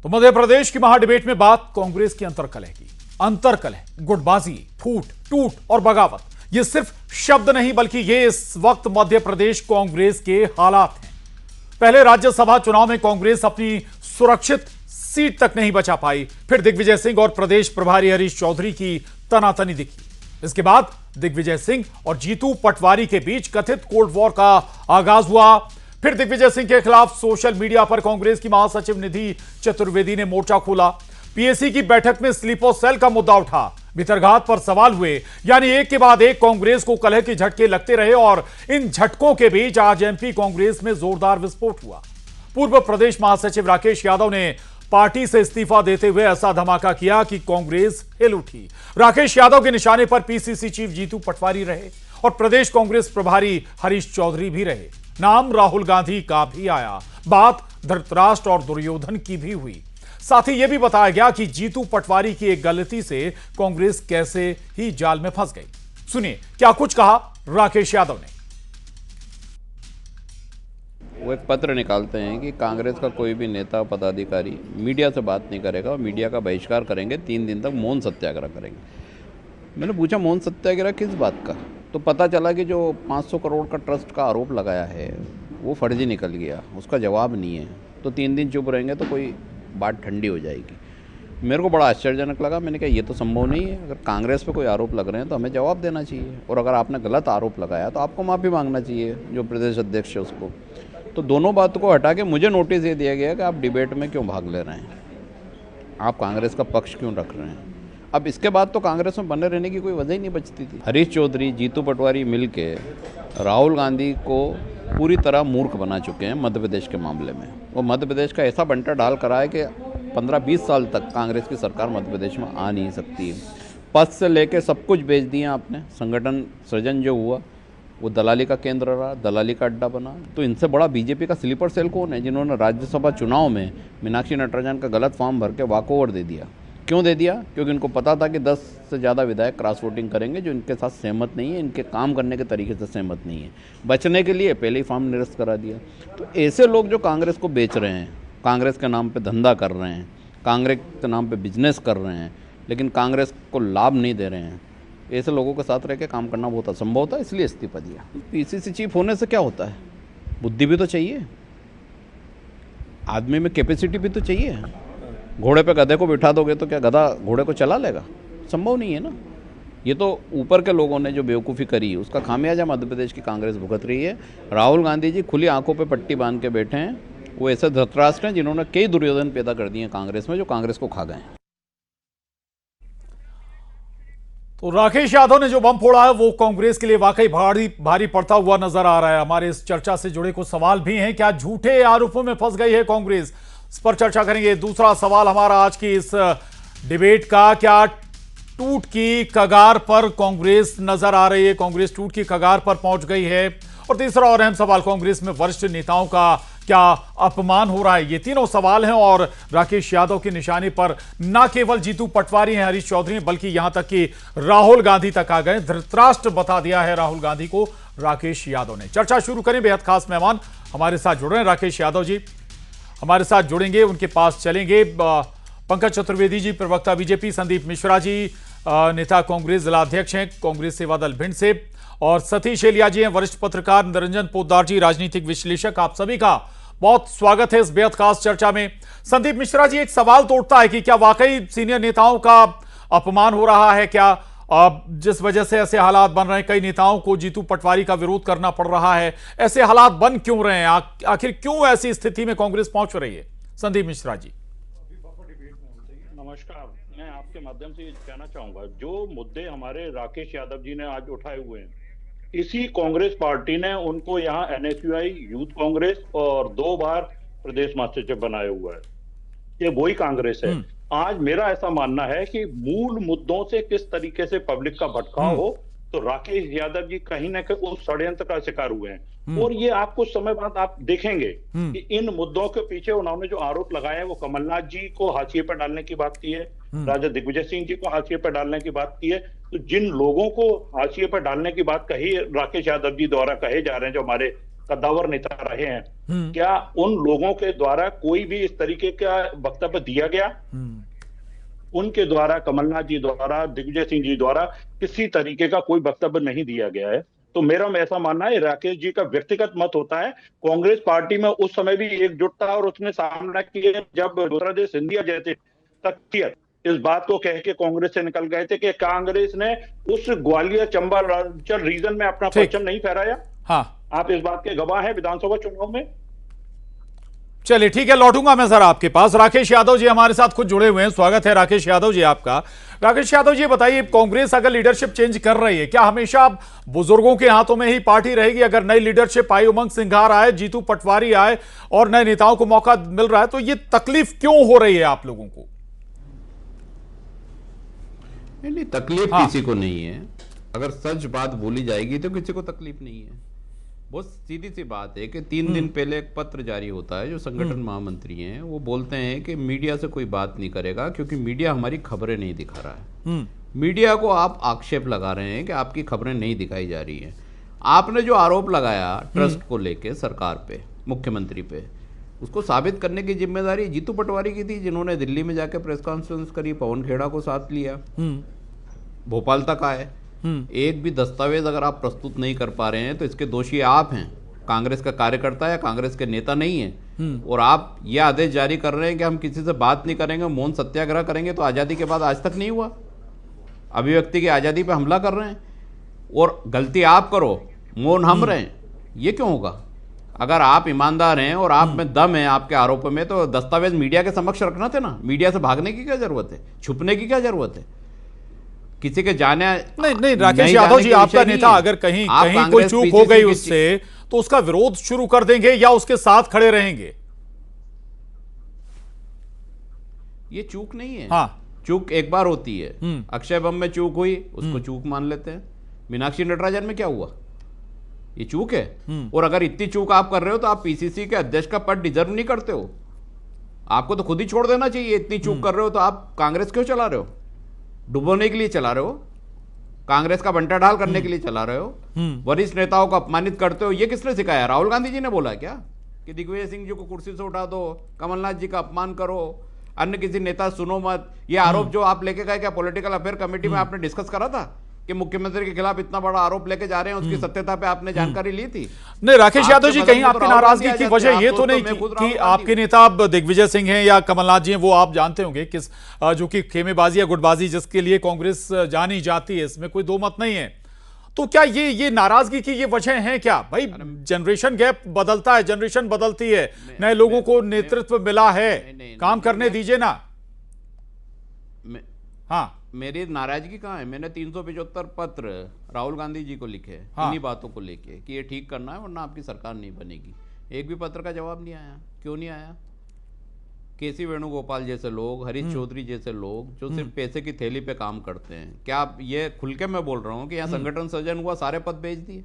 तो मध्य प्रदेश की महाडिबेट में बात कांग्रेस की अंतरकलह की। अंतरकलह, गुटबाजी, फूट, टूट और बगावत, ये सिर्फ शब्द नहीं बल्कि ये इस वक्त मध्य प्रदेश कांग्रेस के हालात हैं। पहले राज्यसभा चुनाव में कांग्रेस अपनी सुरक्षित सीट तक नहीं बचा पाई, फिर दिग्विजय सिंह और प्रदेश प्रभारी हरीश चौधरी की तनातनी दिखी। इसके बाद दिग्विजय सिंह और जीतू पटवारी के बीच कथित कोल्ड वॉर का आगाज हुआ। फिर दिग्विजय सिंह के खिलाफ सोशल मीडिया पर कांग्रेस की महासचिव निधि चतुर्वेदी ने मोर्चा खोला। पीएसी की बैठक में स्लीपर सेल का मुद्दा उठा, भीतरघात पर सवाल हुए, यानी एक के बाद एक कांग्रेस को कलह के झटके लगते रहे और इन झटकों के बीच आज एमपी कांग्रेस में जोरदार विस्फोट हुआ। पूर्व प्रदेश महासचिव राकेश यादव ने पार्टी से इस्तीफा देते हुए ऐसा धमाका किया कि कांग्रेस हिल उठी। राकेश यादव के निशाने पर पीसीसी चीफ जीतू पटवारी रहे और प्रदेश कांग्रेस प्रभारी हरीश चौधरी भी रहे। नाम राहुल गांधी का भी आया, बात धृतराष्ट्र और दुर्योधन की भी हुई। साथ ही यह भी बताया गया कि जीतू पटवारी की एक गलती से कांग्रेस कैसे ही जाल में फंस गई। सुनिए क्या कुछ कहा राकेश यादव ने। वो एक पत्र निकालते हैं कि कांग्रेस का कोई भी नेता पदाधिकारी मीडिया से बात नहीं करेगा और मीडिया का बहिष्कार करेंगे, 3 दिन तक मौन सत्याग्रह करेंगे। मैंने पूछा मौन सत्याग्रह किस बात का, तो पता चला कि जो 500 करोड़ का ट्रस्ट का आरोप लगाया है वो फर्जी निकल गया, उसका जवाब नहीं है। तो 3 दिन चुप रहेंगे तो कोई बात ठंडी हो जाएगी। मेरे को बड़ा आश्चर्यजनक लगा। मैंने कहा ये तो संभव नहीं है। अगर कांग्रेस पे कोई आरोप लग रहे हैं तो हमें जवाब देना चाहिए, और अगर आपने गलत आरोप लगाया तो आपको माफ़ी मांगना चाहिए जो प्रदेश अध्यक्ष है उसको। तो दोनों बात को हटा के मुझे नोटिस ये दिया गया कि आप डिबेट में क्यों भाग ले रहे हैं, आप कांग्रेस का पक्ष क्यों रख रहे हैं। अब इसके बाद तो कांग्रेस में बने रहने की कोई वजह ही नहीं बचती थी। हरीश चौधरी, जीतू पटवारी मिलके राहुल गांधी को पूरी तरह मूर्ख बना चुके हैं मध्य प्रदेश के मामले में। वो मध्य प्रदेश का ऐसा बंटर डाल करा है कि 15-20 साल तक कांग्रेस की सरकार मध्य प्रदेश में आ नहीं सकती। पद से लेके सब कुछ बेच दिया आपने। संगठन सृजन जो हुआ वो दलाली का केंद्र रहा, दलाली का अड्डा बना। तो इनसे बड़ा बीजेपी का स्लीपर सेल कौन है जिन्होंने राज्यसभा चुनाव में मीनाक्षी नटराजन का गलत फॉर्म भर के वॉक ओवर दे दिया। क्यों दे दिया? क्योंकि इनको पता था कि 10 से ज़्यादा विधायक क्रॉस वोटिंग करेंगे जो इनके साथ सहमत नहीं है, इनके काम करने के तरीके से सहमत नहीं है। बचने के लिए पहले ही फॉर्म निरस्त करा दिया। तो ऐसे लोग जो कांग्रेस को बेच रहे हैं, कांग्रेस के नाम पे धंधा कर रहे हैं, कांग्रेस के नाम पे बिजनेस कर रहे हैं, लेकिन कांग्रेस को लाभ नहीं दे रहे हैं, ऐसे लोगों के साथ रह के काम करना बहुत असंभव था, इसलिए इस्तीफा दिया। पीसीसी चीफ होने से क्या होता है? बुद्धि भी तो चाहिए, आदमी में कैपेसिटी भी तो चाहिए। घोड़े पे गधे को बिठा दोगे तो क्या गधा घोड़े को चला लेगा? संभव नहीं है ना। ये तो ऊपर के लोगों ने जो बेवकूफ़ी करी उसका खामियाजा मध्य प्रदेश की कांग्रेस भुगत रही है। राहुल गांधी जी खुली आंखों पे पट्टी बांध के बैठे हैं। वो ऐसे धृतराष्ट्र हैं जिन्होंने कई दुर्योधन पैदा कर दिए हैं कांग्रेस में, जो कांग्रेस को खा गए हैं। तो राकेश यादव ने जो बम फोड़ा है वो कांग्रेस के लिए वाकई भारी पड़ता हुआ नजर आ रहा है। हमारे इस चर्चा से जुड़े कुछ सवाल भी हैं। क्या झूठे आरोपों में फंस गई है कांग्रेस? इस पर चर्चा करेंगे। दूसरा सवाल हमारा आज की इस डिबेट का, क्या टूट की कगार पर कांग्रेस नजर आ रही है? कांग्रेस टूट की कगार पर पहुंच गई है? और तीसरा और अहम सवाल, कांग्रेस में वरिष्ठ नेताओं का क्या अपमान हो रहा है? ये तीनों सवाल हैं और राकेश यादव के निशाने पर न केवल जीतू पटवारी हैं, हरीश चौधरी हैं, बल्कि यहां तक कि राहुल गांधी तक आ गए। धृतराष्ट्र बता दिया है राहुल गांधी को राकेश यादव ने। चर्चा शुरू करें। बेहद खास मेहमान हमारे साथ जुड़ रहे हैं। राकेश यादव जी हमारे साथ जुड़ेंगे, उनके पास चलेंगे। पंकज चतुर्वेदी जी प्रवक्ता बीजेपी, संदीप मिश्रा जी नेता कांग्रेस जिला अध्यक्ष हैं कांग्रेस सेवा दल भिंड से, और सतीश एलिया जी हैं वरिष्ठ पत्रकार, निरंजन पोद्दार जी राजनीतिक विश्लेषक। आप सभी का बहुत स्वागत है इस बेहद खास चर्चा में। संदीप मिश्रा जी, एक सवाल तो उठता है कि क्या वाकई सीनियर नेताओं का अपमान हो रहा है? क्या जिस वजह से ऐसे हालात बन रहे हैं, कई नेताओं को जीतू पटवारी का विरोध करना पड़ रहा है, ऐसे हालात बन क्यों रहे हैं? आखिर क्यों ऐसी स्थिति में कांग्रेस पहुंच रही है? संदीप मिश्रा जी। नमस्कार। मैं आपके माध्यम से ये कहना चाहूंगा, जो मुद्दे हमारे राकेश यादव जी ने आज उठाए हुए हैं, इसी कांग्रेस पार्टी ने उनको यहाँ एनएसयूआई यूथ कांग्रेस और 2 बार प्रदेश महासचिव बनाया हुआ है। ये वही कांग्रेस है। आज मेरा ऐसा मानना है कि मूल मुद्दों से किस तरीके से पब्लिक का भटकाव हो, तो राकेश यादव जी कहीं ना कहीं उस षड्यंत्र का शिकार हुए हैं। और ये आप कुछ समय बाद आप देखेंगे कि इन मुद्दों के पीछे उन्होंने जो आरोप लगाए हैं वो कमलनाथ जी को हाशिए पर डालने की बात की है, राजा दिग्विजय सिंह जी को हाशिए पर डालने की बात की है। तो जिन लोगों को हाशिए पर डालने की बात कही राकेश यादव जी द्वारा कहे जा रहे हैं, जो हमारे कद्दावर नेता रहे हैं, क्या उन लोगों के द्वारा कोई भी इस तरीके का वक्तव्य दिया गया? उनके द्वारा, कमलनाथ जी द्वारा, दिग्विजय सिंह जी द्वारा किसी तरीके का कोई वक्तव्य नहीं दिया गया है। तो मेरा ऐसा मानना है राकेश जी का व्यक्तिगत मत होता है। कांग्रेस पार्टी में उस समय भी एकजुट था और उसने सामना किया जब ज्योतिरादित्य सिंधिया जैसे शख्सियत इस बात को कह के कांग्रेस से निकल गए थे कि कांग्रेस ने उस ग्वालियर चंबा रीजन में अपना परचम नहीं फहराया। हाँ, आप इस बात के गवाह हैं विधानसभा चुनाव में। चलिए ठीक है, लौटूंगा मैं सर आपके पास। राकेश यादव जी हमारे साथ खुद जुड़े हुए हैं, स्वागत है राकेश यादव जी आपका। राकेश यादव जी बताइए, कांग्रेस अगर लीडरशिप चेंज कर रही है, क्या हमेशा बुजुर्गों के हाथों में ही पार्टी रहेगी? अगर नई लीडरशिप आई, उमंग सिंघार आए, जीतू पटवारी आए और नए नेताओं को मौका मिल रहा है, तो ये तकलीफ क्यों हो रही है आप लोगों को? नहीं, तकलीफ किसी को नहीं है। अगर सच बात बोली जाएगी तो किसी को तकलीफ नहीं है। बहुत सीधी सी बात है कि 3 दिन पहले एक पत्र जारी होता है, जो संगठन महामंत्री हैं वो बोलते हैं कि मीडिया से कोई बात नहीं करेगा क्योंकि मीडिया हमारी खबरें नहीं दिखा रहा है। मीडिया को आप आक्षेप लगा रहे हैं कि आपकी खबरें नहीं दिखाई जा रही हैं। आपने जो आरोप लगाया ट्रस्ट को लेके सरकार पे, मुख्यमंत्री पे, उसको साबित करने की जिम्मेदारी जीतू पटवारी की थी, जिन्होंने दिल्ली में जाकर प्रेस कॉन्फ्रेंस करी, पवन खेड़ा को साथ लिया, भोपाल तक आए। एक भी दस्तावेज अगर आप प्रस्तुत नहीं कर पा रहे हैं तो इसके दोषी आप हैं, कांग्रेस का कार्यकर्ता या कांग्रेस के नेता नहीं है। और आप ये आदेश जारी कर रहे हैं कि हम किसी से बात नहीं करेंगे, मौन सत्याग्रह करेंगे, तो आज़ादी के बाद आज तक नहीं हुआ। अभिव्यक्ति की आज़ादी पे हमला कर रहे हैं और गलती आप करो, मौन हम रहें, ये क्यों होगा? अगर आप ईमानदार हैं और आप में दम है आपके आरोपों में, तो दस्तावेज मीडिया के समक्ष रखना थे ना। मीडिया से भागने की क्या जरूरत है, छुपने की क्या जरूरत है? किसी के जाने नहीं राकेश यादव जी, आपका नेता अगर कहीं कोई चूक हो गई उससे, तो उसका विरोध शुरू कर देंगे या उसके साथ खड़े रहेंगे? ये चूक नहीं है। हाँ, चूक एक बार होती है। अक्षय बम में चूक हुई, उसको चूक मान लेते हैं। मीनाक्षी नटराजन में क्या हुआ? ये चूक है। और अगर इतनी चूक आप कर रहे हो तो आप पीसीसी के अध्यक्ष का पद डिजर्व नहीं करते हो। आपको तो खुद ही छोड़ देना चाहिए। इतनी चूक कर रहे हो तो आप कांग्रेस क्यों चला रहे हो? डुबोने के लिए चला रहे हो, कांग्रेस का बंटाढाल करने के लिए चला रहे हो, वरिष्ठ नेताओं को अपमानित करते हो। ये किसने सिखाया? राहुल गांधी जी ने बोला क्या कि दिग्विजय सिंह जी को कुर्सी से उठा दो, कमलनाथ जी का अपमान करो, अन्य किसी नेता सुनो मत? ये आरोप जो आप लेके गए, क्या पॉलिटिकल अफेयर कमेटी में आपने डिस्कस करा था कि मुख्यमंत्री के खिलाफ इतना बड़ा आरोप लेके जा रहे हैं? उसकी सत्यता पे आपने जानकारी ली थी? नहीं राकेश यादव जी, कहीं आपकी नाराजगी की वजह ये तो नहीं कि आपके नेता दिग्विजय सिंह हैं या कमलनाथ जी हैं, वो आप जानते होंगे किस, जो कि खेमेबाजी या गुटबाजी जिसके लिए कांग्रेस जानी जाती है, इसमें कोई दो मत नहीं है। तो क्या ये नाराजगी की ये वजह है क्या? भाई जनरेशन गैप बदलता है, जनरेशन बदलती है, नए लोगों को नेतृत्व मिला है, काम करने दीजिए ना। हाँ, मेरी नाराजगी कहाँ है? मैंने 375 पत्र राहुल गांधी जी को लिखे इन्हीं बातों को लेके कि ये ठीक करना है वरना आपकी सरकार नहीं बनेगी। एक भी पत्र का जवाब नहीं आया। क्यों नहीं आया? केसी वेणुगोपाल जैसे लोग, हरीश चौधरी जैसे लोग जो सिर्फ पैसे की थैली पे काम करते हैं, क्या आप ये खुल के मैं बोल रहा हूँ कि यहाँ संगठन सृजन हुआ, सारे पद बेच दिए?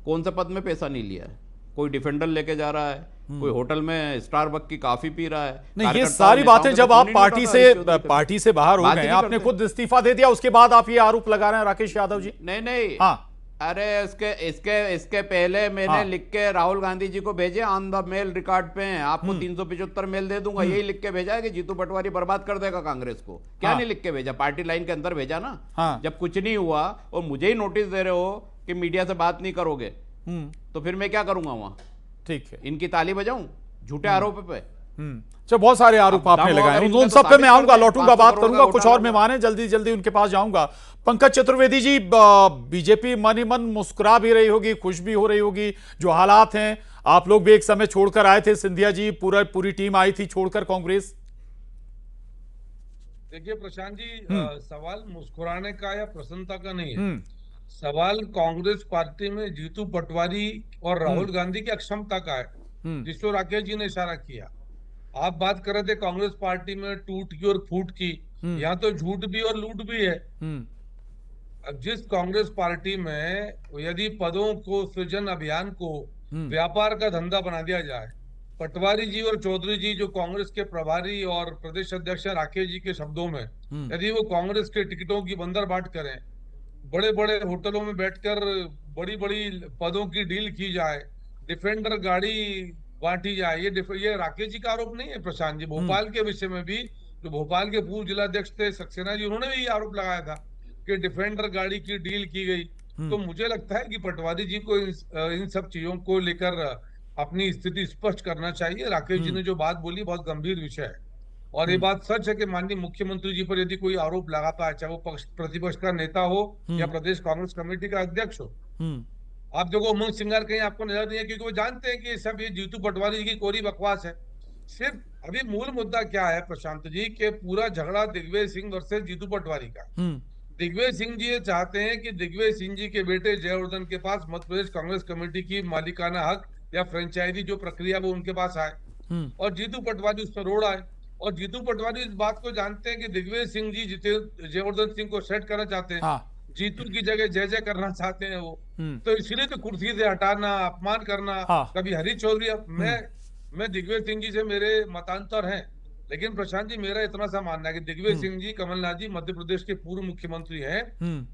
कौन से पद में पैसा नहीं लिया है? कोई डिफेंडर लेके जा रहा है, कोई होटल में स्टारबक की कॉफी पी रहा है। नहीं, ये सारी बातें जब आप पार्टी से बाहर हो गए, आपने खुद इस्तीफा दे दिया, उसके बाद आप ये आरोप लगा रहे हैं राकेश यादव जी? नहीं। हाँ, अरे इसके पहले मैंने लिख के राहुल गांधी जी को भेजे, ऑन द मेल रिकॉर्ड पे हैं। आपको 375 मेल दे दूंगा। यही लिख के भेजा है कि जीतू पटवारी बर्बाद कर देगा कांग्रेस को। क्या नहीं लिख के भेजा? पार्टी लाइन के अंदर भेजा ना। जब कुछ नहीं हुआ और मुझे ही नोटिस दे रहे हो कि मीडिया से बात नहीं करोगे, तो फिर मैं क्या करूंगा वहां? ठीक है, इनकी ताली बजाऊं झूठे आरोप पे? बहुत सारे आरोप आपने लगाए, उन सब पे मैं आऊंगा, लौटूंगा, बात करूंगा। कुछ और मेहमान हैं, जल्दी जल्दी उनके पास जाऊंगा। पंकज चतुर्वेदी जी, बीजेपी मन ही मन मुस्कुरा भी रही होगी, खुश भी हो रही होगी जो हालात हैं। आप लोग भी एक समय छोड़कर आए थे, सिंधिया जी, पूरी टीम आई थी छोड़कर कांग्रेस। देखिए प्रशांत जी, सवाल मुस्कुराने का या प्रसन्नता का नहीं है। सवाल कांग्रेस पार्टी में जीतू पटवारी और राहुल गांधी की अक्षमता का है, जिसको राकेश जी ने इशारा किया। आप बात कर रहे थे कांग्रेस पार्टी में टूट की और फूट की, यहाँ तो झूठ भी और लूट भी है। अब जिस कांग्रेस पार्टी में यदि पदों को सृजन अभियान को व्यापार का धंधा बना दिया जाए, पटवारी जी और चौधरी जी जो कांग्रेस के प्रभारी और प्रदेश अध्यक्ष राकेश जी के शब्दों में, यदि वो कांग्रेस के टिकटों की बंदरबाट करें, बड़े बड़े होटलों में बैठकर बड़ी बड़ी पदों की डील की जाए, डिफेंडर गाड़ी बांटी जाए, ये राकेश जी का आरोप नहीं है प्रशांत जी। भोपाल के विषय में भी जो भोपाल के पूर्व जिलाध्यक्ष थे सक्सेना जी, उन्होंने भी ये आरोप लगाया था कि डिफेंडर गाड़ी की डील की गई। तो मुझे लगता है कि पटवारी जी को इन सब चीजों को लेकर अपनी स्थिति स्पष्ट करना चाहिए। राकेश जी ने जो बात बोली बहुत गंभीर विषय है, और ये बात सच है कि माननीय मुख्यमंत्री जी पर यदि कोई आरोप लगाता है, चाहे वो प्रतिपक्ष का नेता हो या प्रदेश कांग्रेस कमेटी का अध्यक्ष हो, आप देखो उमंग सिंगार कहीं आपको नजर नहीं है, क्योंकि वो जानते हैं कि सब ये जीतू पटवारी जी की कोरी बकवास है। सिर्फ अभी मूल मुद्दा क्या है प्रशांत जी, के पूरा झगड़ा दिग्विजय सिंह वर्सेस जीतू पटवारी का। दिग्विजय सिंह जी ये चाहते हैं कि दिग्विजय सिंह जी के बेटे जयवर्धन के पास मध्य प्रदेश कांग्रेस कमेटी की मालिकाना हक या फ्रेंचाइजी जो प्रक्रिया वो उनके पास आए, और जीतू पटवारी उस पर रोड आए। और जीतू पटवारी इस बात को जानते हैं कि दिग्विजय सिंह जी जयवर्धन सिंह को सेट करना चाहते हैं, जीतू की जगह जय जय करना चाहते हैं वो। तो इसीलिए तो कुर्सी से हटाना, अपमान करना, कभी हरीश चौधरी। मैं दिग्विजय सिंह जी से मेरे मतांतर हैं, लेकिन प्रशांत जी मेरा इतना सा मानना है कि दिग्विजय सिंह जी, कमलनाथ जी मध्य प्रदेश के पूर्व मुख्यमंत्री हैं,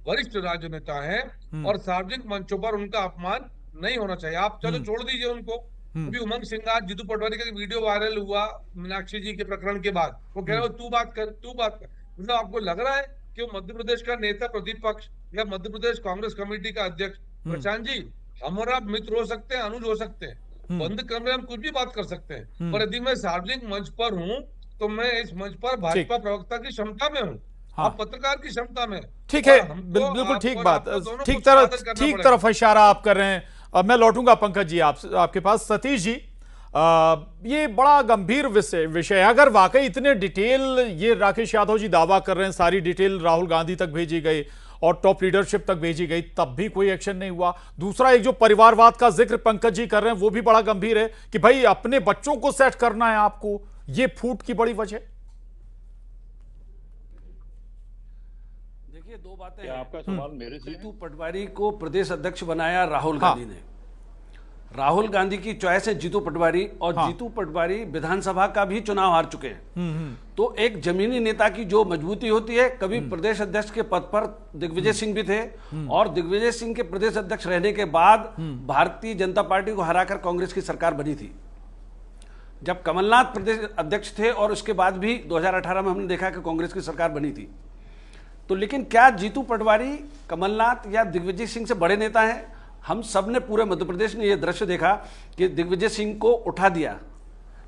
वरिष्ठ राजनेता हैं, और सार्वजनिक मंचों पर उनका अपमान नहीं होना चाहिए। आप चलो छोड़ दीजिए उनको। अभी उमंग सिंगार जीतू पटवारी का वीडियो वायरल हुआ मीनाक्षी जी के प्रकरण के बाद, वो कह रहे हो तू बात कर। मतलब आपको लग रहा है कि वो मध्य प्रदेश का नेता प्रतिपक्ष या मध्य प्रदेश कांग्रेस कमेटी का अध्यक्ष? प्रशांत जी, हम और आप मित्र हो सकते हैं, अनुज हो सकते हैं, बंद कमरे हम कुछ भी बात कर सकते हैं, पर यदि मैं सार्वजनिक मंच पर हूँ तो मैं इस मंच पर भाजपा प्रवक्ता की क्षमता में हूँ, आप पत्रकार की क्षमता में। ठीक है, बिल्कुल ठीक बात, ठीक तरफ इशारा आप कर रहे हैं। अब मैं लौटूंगा पंकज जी आपके पास। सतीश जी, ये बड़ा गंभीर विषय है। अगर वाकई इतने डिटेल ये राकेश यादव जी दावा कर रहे हैं, सारी डिटेल राहुल गांधी तक भेजी गई और टॉप लीडरशिप तक भेजी गई, तब भी कोई एक्शन नहीं हुआ। दूसरा, एक जो परिवारवाद का जिक्र पंकज जी कर रहे हैं वो भी बड़ा गंभीर है कि भाई अपने बच्चों को सेट करना है आपको, ये फूट की बड़ी वजह। देखिए, दो बातें हैं। आपका सवाल मेरे से? जीतू पटवारी को प्रदेश अध्यक्ष बनाया राहुल गांधी ने। राहुल गांधी की चॉइस है जीतू पटवारी, और जीतू पटवारी विधानसभा का भी चुनाव हार चुके हैं। तो एक जमीनी नेता की जो मजबूती होती है, कभी प्रदेश अध्यक्ष के पद पर दिग्विजय सिंह भी थे, और दिग्विजय सिंह के प्रदेश अध्यक्ष रहने के बाद भारतीय जनता पार्टी को हराकर कांग्रेस की सरकार बनी थी। जब कमलनाथ प्रदेश अध्यक्ष थे, और उसके बाद भी 2018 में हमने देखा कि कांग्रेस की सरकार बनी थी। तो लेकिन क्या जीतू पटवारी कमलनाथ या दिग्विजय सिंह से बड़े नेता हैं? हम सब ने, पूरे मध्य प्रदेश ने यह दृश्य देखा कि दिग्विजय सिंह को उठा दिया,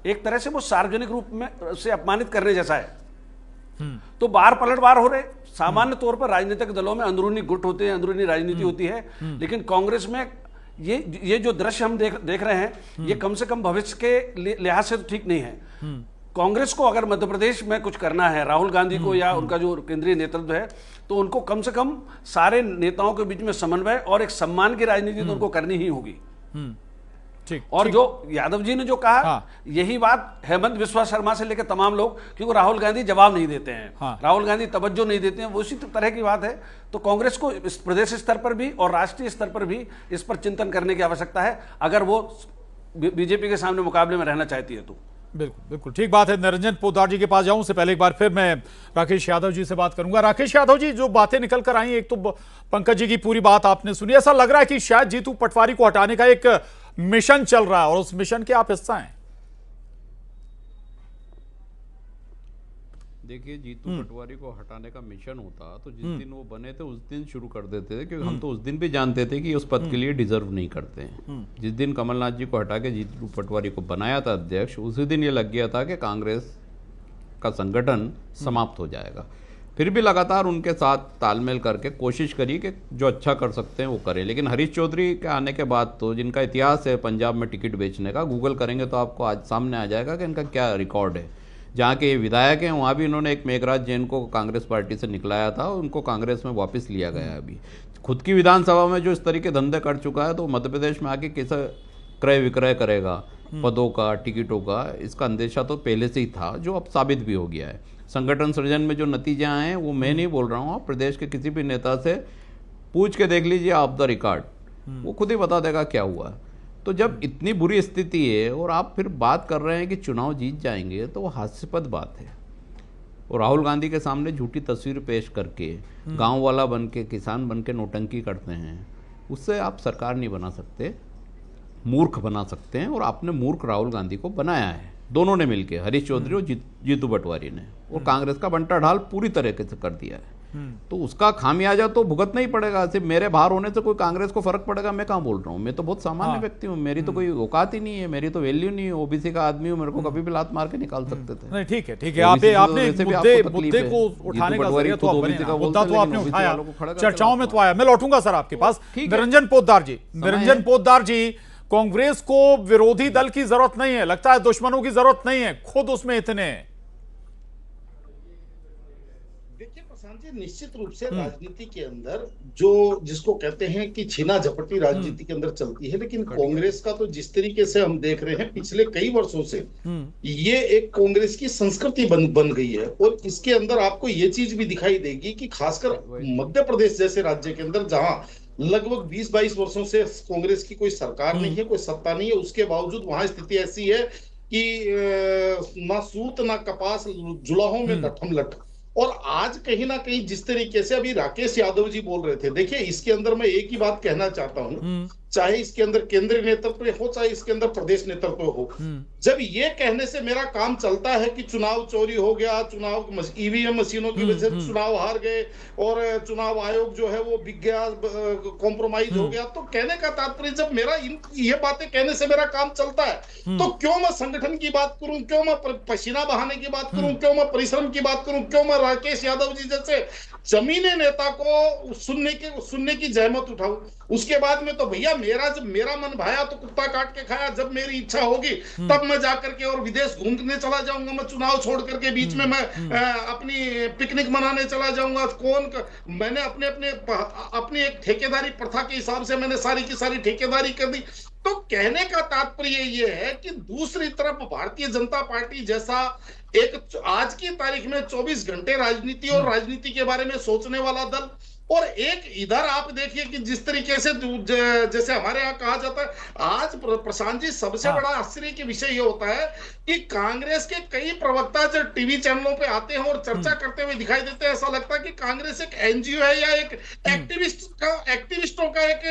एक तरह से वो सार्वजनिक रूप में से अपमानित करने जैसा है। तो बार पलटवार हो रहे। सामान्य तौर पर राजनीतिक दलों में अंदरूनी गुट होते हैं, अंदरूनी राजनीति होती है, लेकिन कांग्रेस में ये जो दृश्य हम देख रहे हैं, ये कम से कम भविष्य के लिहाज से तो ठीक नहीं है। कांग्रेस को अगर मध्य प्रदेश में कुछ करना है, राहुल गांधी को या उनका जो केंद्रीय नेतृत्व है, तो उनको कम से कम सारे नेताओं के बीच में समन्वय और एक सम्मान की राजनीति तो उनको करनी ही होगी। और जो यादव जी ने जो कहा, यही बात हेमंत बिस्वा शर्मा से लेकर तमाम लोग, क्योंकि राहुल गांधी जवाब नहीं देते हैं, राहुल गांधी तवज्जो नहीं देते हैं, वो उसी तरह की बात है। तो कांग्रेस को इस प्रदेश स्तर पर भी और राष्ट्रीय स्तर पर भी इस पर चिंतन करने की आवश्यकता है, अगर वो बीजेपी के सामने मुकाबले में रहना चाहती है तो। बिल्कुल बिल्कुल ठीक बात है। निरंजन पोद्दार जी के पास जाऊं, उससे पहले एक बार फिर मैं राकेश यादव जी से बात करूंगा। राकेश यादव जी, जो बातें निकल कर आई, एक तो पंकज जी की पूरी बात आपने सुनी, ऐसा लग रहा है कि शायद जीतू पटवारी को हटाने का एक मिशन चल रहा है और उस मिशन के आप हिस्सा हैं। देखिए, जीतू पटवारी को हटाने का मिशन होता तो जिस दिन वो बने थे उस दिन शुरू कर देते थे, क्योंकि हम तो उस दिन भी जानते थे कि उस पद के लिए डिजर्व नहीं करते हैं। जिस दिन कमलनाथ जी को हटा के जीतू पटवारी को बनाया था अध्यक्ष, उसी दिन ये लग गया था कि कांग्रेस का संगठन समाप्त हो जाएगा। फिर भी लगातार उनके साथ तालमेल करके कोशिश करी कि जो अच्छा कर सकते हैं वो करें। लेकिन हरीश चौधरी के आने के बाद तो, जिनका इतिहास है पंजाब में टिकट बेचने का, गूगल करेंगे तो आपको आज सामने आ जाएगा कि इनका क्या रिकॉर्ड है। जहाँ के विधायक हैं वहाँ भी इन्होंने एक मेघराज जैन को कांग्रेस पार्टी से निकलाया था, उनको कांग्रेस में वापस लिया गया है। अभी खुद की विधानसभा में जो इस तरीके धंधे कर चुका है, तो मध्य प्रदेश में आके कैसे क्रय विक्रय करेगा पदों का, टिकटों का, इसका अंदेशा तो पहले से ही था, जो अब साबित भी हो गया है। संगठन सृजन में जो नतीजे आए हैं वो मैं नहीं बोल रहा हूँ, आप प्रदेश के किसी भी नेता से पूछ के देख लीजिए, ऑफ द रिकॉर्ड, वो खुद ही बता देगा क्या हुआ। तो जब इतनी बुरी स्थिति है और आप फिर बात कर रहे हैं कि चुनाव जीत जाएंगे, तो वो हास्यास्पद बात है। और राहुल गांधी के सामने झूठी तस्वीर पेश करके, गांव वाला बन के, किसान बन के नौटंकी करते हैं, उससे आप सरकार नहीं बना सकते। मूर्ख बना सकते हैं, और आपने मूर्ख राहुल गांधी को बनाया है, दोनों ने मिलकर, हरीश चौधरी और जीतू पटवारी ने, और कांग्रेस का बंटा ढाल पूरी तरीके से कर दिया है। तो उसका खामियाजा तो भुगतना ही पड़ेगा। सिर्फ मेरे बाहर होने से कोई कांग्रेस को फर्क पड़ेगा, मैं कहाँ बोल रहा हूँ, मैं तो बहुत सामान्य व्यक्ति हूँ, मेरी तो कोई औकात ही नहीं है, मेरी तो वैल्यू नहीं है, ओबीसी का आदमी हूँ, मेरे को कभी भी लात मार के निकाल सकते थे। नहीं ठीक है, ठीक है, आपने मुद्दे को उठाने का जरिया तो मुद्दा तो आपने उठाया, चर्चाओं में तो आया। मैं लौटूंगा सर आपके पास। निरंजन पोद्दार जी, कांग्रेस को विरोधी दल की जरूरत नहीं है, लगता है दुश्मनों की जरूरत नहीं है, खुद उसमें इतने हैं। देखिए प्रशांत जी, निश्चित रूप से राजनीति के अंदर जिसको कहते हैं कि छीना झपटी राजनीति के अंदर चलती है, लेकिन कांग्रेस का तो जिस तरीके से हम देख रहे हैं पिछले कई वर्षों से, ये एक कांग्रेस की संस्कृति बन गई है। और इसके अंदर आपको ये चीज भी दिखाई देगी कि खासकर मध्य प्रदेश जैसे राज्य के अंदर, जहां लगभग 20-22 वर्षों से कांग्रेस की कोई सरकार नहीं है, कोई सत्ता नहीं है, उसके बावजूद वहां स्थिति ऐसी है कि ना सूत ना कपास, जुलाहों में लठम लठ। और आज कहीं ना कहीं जिस तरीके से अभी राकेश यादव जी बोल रहे थे, देखिए इसके अंदर मैं एक ही बात कहना चाहता हूं, चाहे इसके अंदर केंद्रीय नेतृत्व हो, चाहे इसके अंदर प्रदेश नेतृत्व हो, जब ये कहने से मेरा काम चलता है कि चुनाव चोरी हो गया, चुनाव ईवीएम मशीनों की वजह से चुनाव हार गए और चुनाव आयोग जो है वो बिक गया, कॉम्प्रोमाइज हो गया, तो कहने का तात्पर्य जब मेरा ये बातें कहने से मेरा काम चलता है, तो क्यों मैं संगठन की बात करूं, क्यों मैं पसीना बहाने की बात करूं, क्यों मैं परिश्रम की बात करूं, क्यों मैं राकेश यादव जी जैसे जमीनी नेता को सुनने की जहमत उठाऊं। उसके बाद में तो भैया जब मेरा मन भाया तो कुत्ता काट के खाया, जब मेरी इच्छा होगी तब मैं जाकर के और विदेश घूमने चला जाऊंगा, मैं चुनाव छोड़ करके बीच में मैं अपनी पिकनिक मनाने चला जाऊंगा। मैंने अपनी एक ठेकेदारी प्रथा के हिसाब से मैंने सारी की सारी ठेकेदारी कर दी। तो कहने का तात्पर्य ये है कि दूसरी तरफ भारतीय जनता पार्टी जैसा एक आज की तारीख में 24 घंटे राजनीति और राजनीति के बारे में सोचने वाला दल, और एक इधर आप देखिए कि जिस तरीके से जैसे हमारे यहाँ कहा जाता है, आज प्रशांत जी सबसे बड़ा आश्चर्य की विषय ये होता है कि कांग्रेस के कई प्रवक्ता जब टीवी चैनलों पे आते हैं और चर्चा करते हुए दिखाई देते हैं, ऐसा लगता है कि कांग्रेस एक एनजीओ है या एक एक्टिविस्टों का एक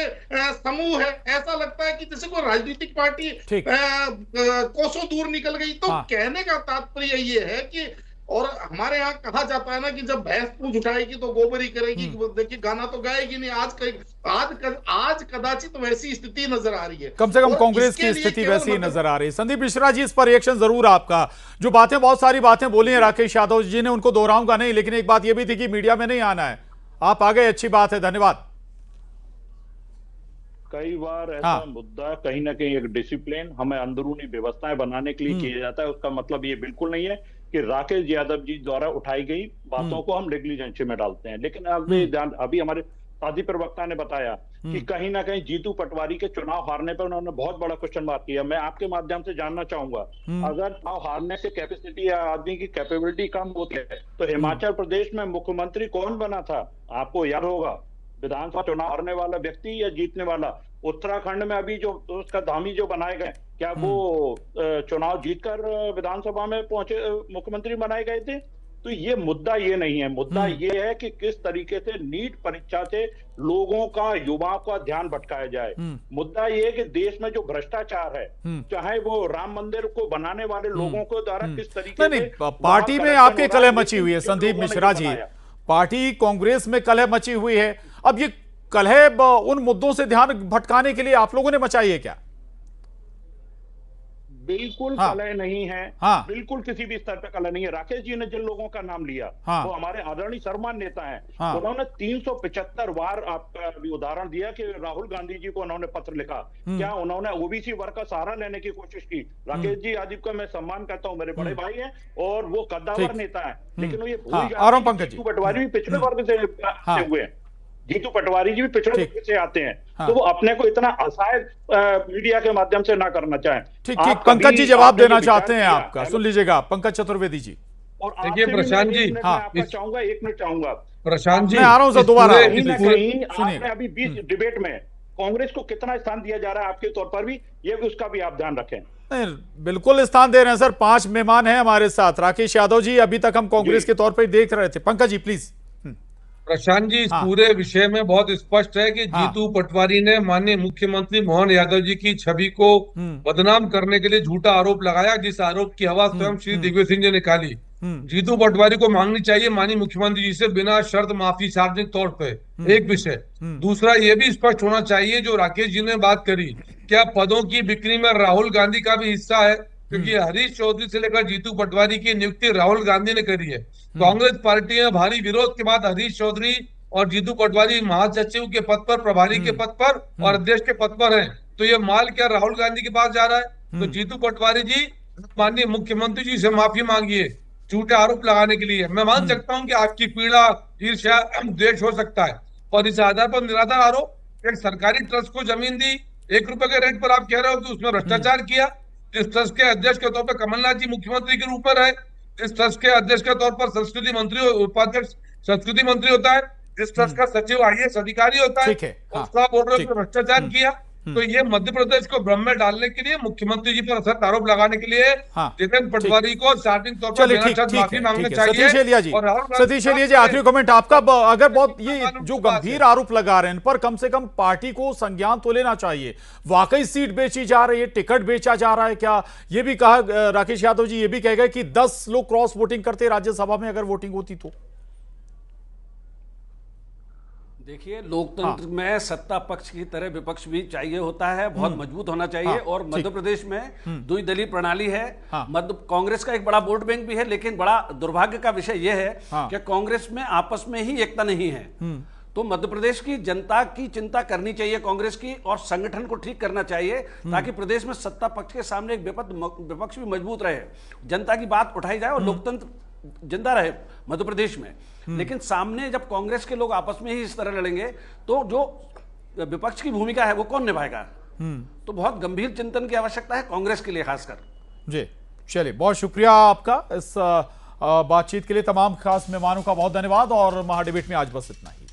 समूह है। ऐसा लगता है कि जैसे कोई राजनीतिक पार्टी कोसों दूर निकल गई। तो कहने का तात्पर्य ये है कि, और हमारे यहाँ कहा जाता है ना कि जब भैंस पूंछ उठाएगी तो गोबरी करेगी, देखिए गाना तो गाएगी नहीं। आज कदाचित वैसी स्थिति नजर आ रही है, कम से कम कांग्रेस की स्थिति वैसी ही नजर आ रही है। संदीप मिश्रा जी, इस पर रिएक्शन जरूर आपका। जो बातें, बहुत सारी बातें बोली हैं राकेश यादव जी ने, उनको दोहराऊंगा नहीं, लेकिन एक बात यह भी थी कि मीडिया में नहीं आना है। आप आ गए, अच्छी बात है, धन्यवाद। कई बार ऐसा मुद्दा कहीं ना कहीं एक डिसिप्लिन हमें अंदरूनी व्यवस्थाएं बनाने के लिए किया जाता है। उसका मतलब ये बिल्कुल नहीं है कि राकेश यादव जी द्वारा उठाई गई बातों को हम नेग्लिजेंसी में डालते हैं। लेकिन अभी हमारे साथी प्रवक्ता ने बताया कि कहीं ना कहीं जीतू पटवारी के चुनाव हारने पर उन्होंने बहुत बड़ा क्वेश्चन मार्क किया। मैं आपके माध्यम से जानना चाहूंगा, अगर चुनाव हारने से कैपेसिटी या आदमी की कैपेबिलिटी कम होती है तो हिमाचल प्रदेश में मुख्यमंत्री कौन बना था? आपको याद होगा, विधानसभा चुनाव हारने वाला व्यक्ति या जीतने वाला। उत्तराखंड में अभी जो उसका धामी जो बनाए गए, क्या वो चुनाव जीतकर विधानसभा में पहुंचे मुख्यमंत्री बनाए गए थे? तो ये मुद्दा ये नहीं है, मुद्दा ये है कि किस तरीके से नीट परीक्षा से लोगों का, युवाओं का ध्यान भटकाया जाए। मुद्दा ये है कि देश में जो भ्रष्टाचार है, चाहे वो राम मंदिर को बनाने वाले लोगों को द्वारा किस तरीके से पार्टी में आपके कलह मची हुई है। संदीप मिश्रा जी, पार्टी कांग्रेस में कलह मची हुई है। अब ये कलह उन मुद्दों से ध्यान भटकाने के लिए आप लोगों ने मचाई है क्या? बिल्कुल कलह नहीं है, बिल्कुल किसी भी स्तर पर कलह नहीं है। राकेश जी ने जिन लोगों का नाम लिया वो हमारे आदरणीय सम्मान नेता हैं। उन्होंने 375 बार आपका भी उदाहरण दिया कि राहुल गांधी जी को उन्होंने पत्र लिखा। क्या उन्होंने ओबीसी वर्ग का सहारा लेने की कोशिश की? राकेश जी आज का मैं सम्मान करता हूँ, मेरे बड़े भाई हैं और वो कद्दावर नेता है, लेकिन वो ये भूल जाते हैं कि पटवारी भी पिछड़े वर्ग से हुए हैं। जीतू पटवारी जी भी पिछड़े वर्ग से आते हैं, तो वो अपने को इतना असहाय मीडिया के माध्यम से ना करना चाहें। ठीक, पंकज जी जवाब देना चाहते हैं आपका, सुन लीजिएगा पंकज चतुर्वेदी जी। और देखिए प्रशांत जी, चाहूंगा 1 मिनट चाहूंगा प्रशांत जी, मैं आ रहा हूं सर दोबारा। आपने अभी बीच डिबेट में कांग्रेस को कितना स्थान दिया जा रहा है आपके तौर पर भी, ये भी उसका भी आप ध्यान रखें। बिल्कुल स्थान दे रहे हैं सर। 5 मेहमान हैं हमारे साथ। राकेश यादव जी, अभी तक हम कांग्रेस के तौर पर देख रहे थे। पंकज जी प्लीज। प्रशांत जी, इस हाँ। पूरे विषय में बहुत स्पष्ट है कि हाँ। जीतू पटवारी ने माननीय मुख्यमंत्री मोहन यादव जी की छवि को बदनाम करने के लिए झूठा आरोप लगाया, जिस आरोप की हवा स्वयं श्री दिग्विजय सिंह ने निकाली। जीतू पटवारी को मांगनी चाहिए माननीय मुख्यमंत्री जी से बिना शर्त माफी सार्वजनिक तौर पे, एक विषय। दूसरा, ये भी स्पष्ट होना चाहिए जो राकेश जी ने बात करी, क्या पदों की बिक्री में राहुल गांधी का भी हिस्सा है? क्योंकि हरीश चौधरी से लेकर जीतू पटवारी की नियुक्ति राहुल गांधी ने करी है। कांग्रेस पार्टी में भारी विरोध के बाद हरीश चौधरी और जीतू पटवारी महासचिव के पद पर, प्रभारी के पद पर और अध्यक्ष के पद पर हैं। तो ये माल क्या राहुल गांधी के पास जा रहा है? तो जीतू पटवारी जी, माननीय मुख्यमंत्री जी से माफी मांगिए झूठे आरोप लगाने के लिए। मैं मान सकता हूं कि आपकी पीड़ा, ईर्ष्या, द्वेष हो सकता है, और इस आधार पर निराधार आरोप, एक सरकारी ट्रस्ट को जमीन दी 1 रुपए के रेट पर, आप कह रहे हो कि उसमें भ्रष्टाचार किया। जिस ट्रस्ट के अध्यक्ष के तौर पर कमलनाथ जी मुख्यमंत्री के रूप में रहे, जिस ट्रस्ट के अध्यक्ष के तौर पर संस्कृति मंत्री, उपाध्यक्ष संस्कृति मंत्री होता है, जिस ट्रस्ट का सचिव IAS अधिकारी होता है, ठीक है। हाँ। उसको आप बोल रहे ठीक। हो भ्रष्टाचार किया। तो ये मध्य प्रदेश को भ्रम में डालने के लिए, मुख्यमंत्री जी पर असत आरोप लगाने के लिए हाँ। जितेंद्र पटवारी को सार्वजनिक तौर पर चलिए, बिना ठीक शर्त ठीक माफी है, मांगना ठीक है। चाहिए। सतीश एलिया जी, और राहुल गांधी सतीश एलिया जी, साहब आखिरी कमेंट आपका। अगर बहुत ये कानून जो की बात गंभीर है। आरोप लगा रहे हैं इन पर, कम से कम पार्टी को संज्ञान तो लेना चाहिए। वाकई सीट बेची जा रही है, टिकट बेचा जा रहा है क्या? ये भी कहा राकेश यादव जी, ये भी कह गए कि 10 लोग क्रॉस वोटिंग करते राज्यसभा में अगर वोटिंग होती तो। देखिए, लोकतंत्र में सत्ता पक्ष की तरह विपक्ष भी चाहिए होता है, बहुत मजबूत होना चाहिए। हाँ, और मध्य प्रदेश में द्विदलीय प्रणाली है। हाँ। मध्य कांग्रेस का एक बड़ा वोट बैंक भी है, लेकिन बड़ा दुर्भाग्य का विषय यह है हाँ। कि कांग्रेस में आपस में ही एकता नहीं है। तो मध्य प्रदेश की जनता की चिंता करनी चाहिए कांग्रेस की, और संगठन को ठीक करना चाहिए, ताकि प्रदेश में सत्ता पक्ष के सामने एक विपक्ष भी मजबूत रहे, जनता की बात उठाई जाए और लोकतंत्र जिंदा रहे मध्य प्रदेश में। लेकिन सामने जब कांग्रेस के लोग आपस में ही इस तरह लड़ेंगे, तो जो विपक्ष की भूमिका है वो कौन निभाएगा? तो बहुत गंभीर चिंतन की आवश्यकता है कांग्रेस के लिए खासकर। जी, चलिए, बहुत शुक्रिया आपका इस बातचीत के लिए। तमाम खास मेहमानों का बहुत धन्यवाद, और महाडिबेट में आज बस इतना ही।